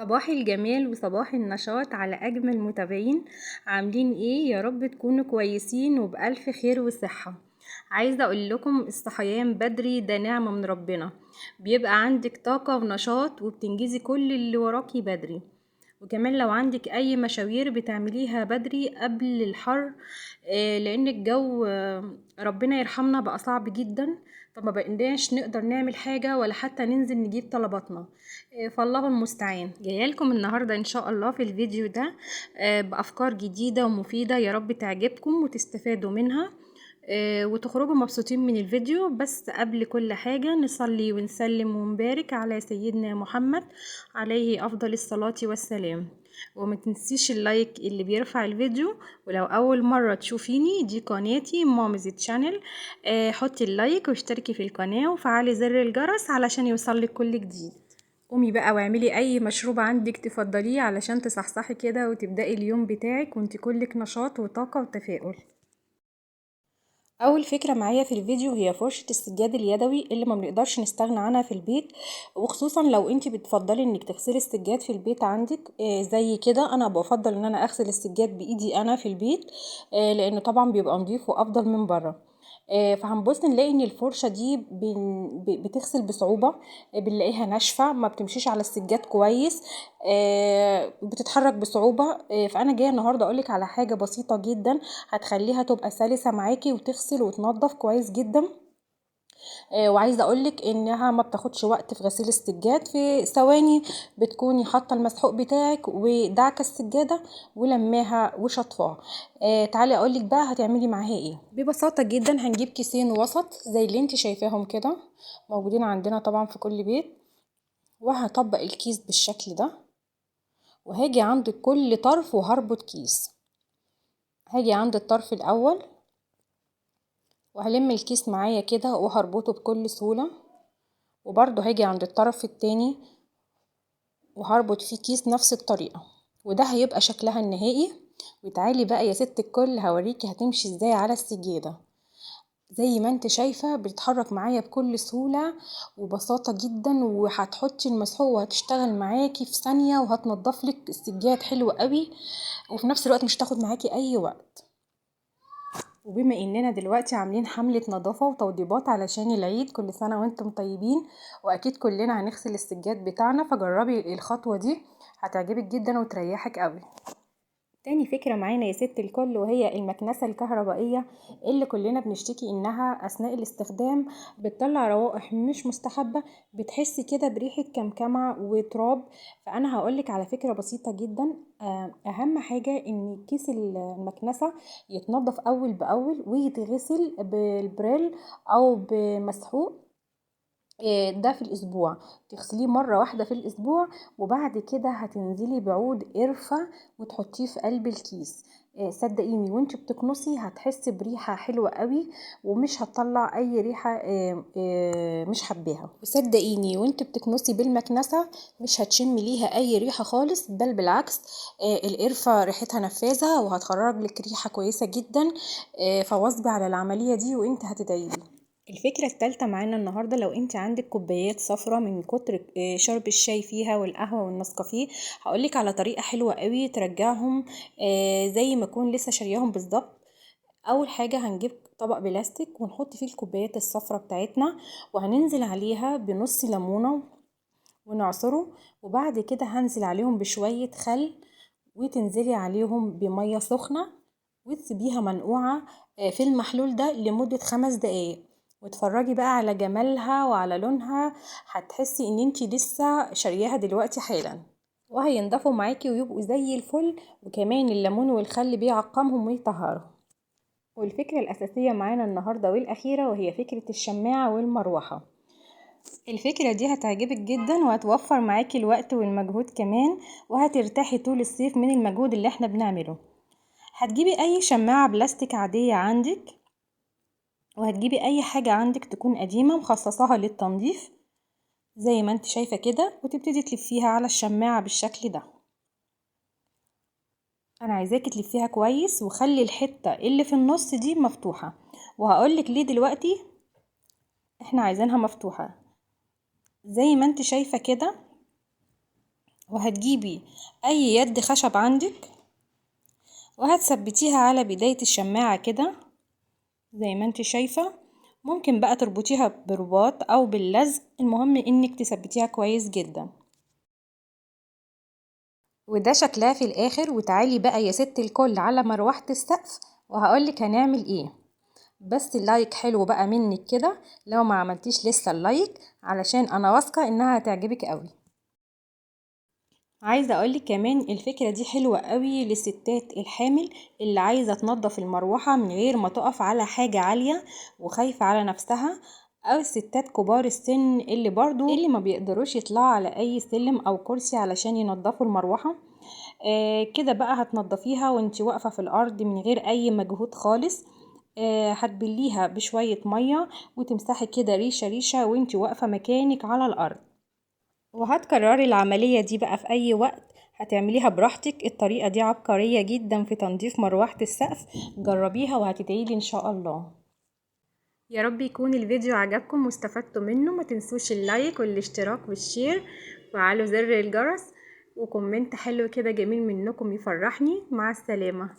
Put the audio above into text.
صباح الجمال وصباح النشاط على أجمل متابعين. عاملين ايه؟ يا رب تكونوا كويسين وبألف خير وصحة. عايزة اقول لكم الصحيان بدري ده نعمة من ربنا. بيبقى عندك طاقة ونشاط وبتنجزي كل اللي وراكي بدري. وكمان لو عندك اي مشاوير بتعمليها بدري قبل الحر. لان الجو ربنا يرحمنا بقى صعب جدا. فما بقيناش نقدر نعمل حاجة ولا حتى ننزل نجيب طلباتنا. فالله المستعان. جايه لكم النهارده ان شاء الله في الفيديو ده بافكار جديده ومفيده، يا رب تعجبكم وتستفادوا منها وتخرجوا مبسوطين من الفيديو. بس قبل كل حاجه نصلي ونسلم ونبارك على سيدنا محمد عليه افضل الصلاه والسلام. وما تنسيش اللايك اللي بيرفع الفيديو. ولو اول مره تشوفيني، دي قناتي مامز تشانل. حطي اللايك واشتركي في القناه وفعلي زر الجرس علشان يوصلك كل جديد. قومي بقى واعملي اي مشروب عندك تفضليه علشان تصحصحي كده وتبدأي اليوم بتاعك وانت كلك نشاط وطاقة وتفاؤل. اول فكرة معايا في الفيديو هي فرشة السجاد اليدوي اللي ما بنقدرش نستغنى عنها في البيت، وخصوصا لو انت بتفضلي انك تغسلي السجاد في البيت عندك. زي كده انا بفضل ان انا اغسل السجاد بايدي انا في البيت، لانه طبعا بيبقى نظيف وافضل من بره. فهنبص نلاقي ان الفرشة دي بتغسل بصعوبة. بنلاقيها ناشفة، ما بتمشيش على السجاد كويس. بتتحرك بصعوبة. فانا جاية النهاردة اقولك على حاجة بسيطة جدا هتخليها تبقى سلسة معاكي وتغسل وتنظف كويس جدا. وعايزه اقولك انها ما بتاخدش وقت في غسيل السجاد، في ثواني بتكوني حاطه المسحوق بتاعك ودعكه السجاده ولماها وشطفاها. تعالي اقولك بقى هتعملي معاها ايه. ببساطه جدا هنجيب كيسين وسط زي اللي انت شايفاهم كده، موجودين عندنا طبعا في كل بيت. وهطبق الكيس بالشكل ده، وهاجي عند كل طرف وهربط كيس. هاجي عند الطرف الاول وهلم الكيس معايا كده وهربطه بكل سهوله، وبرضه هاجي عند الطرف التاني وهربط فيه كيس نفس الطريقة، وده هيبقى شكلها النهائي. وتعالي بقى يا ست الكل هوريكي هتمشي ازاي على السجادة. زي ما انت شايفة بتتحرك معايا بكل سهولة وبساطة جدا، وهتحطي المسحوق وهتشتغل معاكي في ثانية وهتنضفلك السجاد حلو قوي، وفي نفس الوقت مش تاخد معاكي اي وقت. وبما اننا دلوقتي عاملين حملة نظافة وتوضيبات علشان العيد، كل سنة وانتم طيبين، واكيد كلنا هنغسل السجاد بتاعنا، فجربي الخطوة دي هتعجبك جدا وتريحك قوي. تاني فكرة معانا يا ست الكل وهي المكنسة الكهربائية اللي كلنا بنشتكي انها اثناء الاستخدام بتطلع روائح مش مستحبة، بتحسي كده بريحة كمكمة وتراب. فانا هقولك على فكرة بسيطة جدا. اهم حاجة ان كيس المكنسة يتنضف اول باول ويتغسل بالبريل او بمسحوق. ده في الاسبوع، تغسليه مرة واحدة في الاسبوع، وبعد كده هتنزلي بعود قرفة وتحطيه في قلب الكيس. صدقيني وانت بتكنسي هتحسي بريحة حلوة قوي، ومش هتطلع اي ريحة مش حباها. وصدقيني وانت بتكنسي بالمكنسة مش هتشمي ليها اي ريحة خالص، بل بالعكس. القرفة ريحتها نفاذة وهتخرج لك ريحة كويسة جدا. فواظبي على العملية دي وانت هتدعيلي. الفكرة التالتة معانا النهاردة، لو انت عندك كوبايات صفرة من كتر شرب الشاي فيها والقهوة والنسكافيه، هقولك على طريقة حلوة قوي ترجعهم زي ما اكون لسه شارياهم بالظبط. اول حاجة هنجيب طبق بلاستيك ونحط فيه الكوبايات الصفرة بتاعتنا، وهننزل عليها بنص ليمونة ونعصره، وبعد كده هنزل عليهم بشوية خل، وتنزلي عليهم بمية سخنة وتسيبيها منقوعة في المحلول ده لمدة 5 دقايق، وتفرجي بقى على جمالها وعلى لونها. هتحسي ان انتي لسه شارياها دلوقتي حالا، وهينضفوا معاكي ويبقوا زي الفل. وكمان الليمون والخل بيعقمهم ويطهرهم. والفكرة الأساسية معانا النهاردة والأخيرة وهي فكرة الشماعة والمروحة. الفكرة دي هتعجبك جدا وهتوفر معاكي الوقت والمجهود كمان، وهترتاحي طول الصيف من المجهود اللي احنا بنعمله. هتجيبي اي شماعة بلاستيك عادية عندك، وهتجيبي اي حاجة عندك تكون قديمة مخصصاها للتنظيف زي ما انت شايفة كده، وتبتدي تلفيها على الشماعة بالشكل ده. انا عايزاكي تلفيها كويس وخلي الحتة اللي في النص دي مفتوحة، وهقولك ليه دلوقتي احنا عايزينها مفتوحة. زي ما انت شايفة كده وهتجيبي اي يد خشب عندك وهتثبتيها على بداية الشماعة كده زي ما انت شايفة. ممكن بقى تربطيها برباط او باللزق، المهم انك تثبتيها كويس جدا. وده شكلها في الاخر. وتعالي بقى يا ست الكل على مروحة السقف وهقولك هنعمل ايه. بس اللايك حلو بقى منك كده لو ما عملتيش لسه اللايك، علشان انا واثقة انها هتعجبك قوي. عايزة اقولك كمان الفكرة دي حلوة قوي للستات الحامل اللي عايزة تنظف المروحة من غير ما تقف على حاجة عالية وخايفة على نفسها، او الستات كبار السن اللي برضو ما بيقدروش يطلعوا على اي سلم او كرسي علشان ينظفوا المروحة. كده بقى هتنضفيها وانتي واقفة في الارض من غير اي مجهود خالص. هتبليها بشوية مية وتمسحي كده ريشة ريشة وانتي واقفة مكانك على الارض. وهتكرري العملية دي بقى في اي وقت، هتعمليها براحتك. الطريقة دي عبقرية جدا في تنظيف مروحة السقف، جربيها وهتدعيلي ان شاء الله. يا رب يكون الفيديو عجبكم واستفدتوا منه. ما تنسوش اللايك والاشتراك والشير وعلوا زر الجرس وكومنت حلو كده جميل منكم يفرحني. مع السلامة.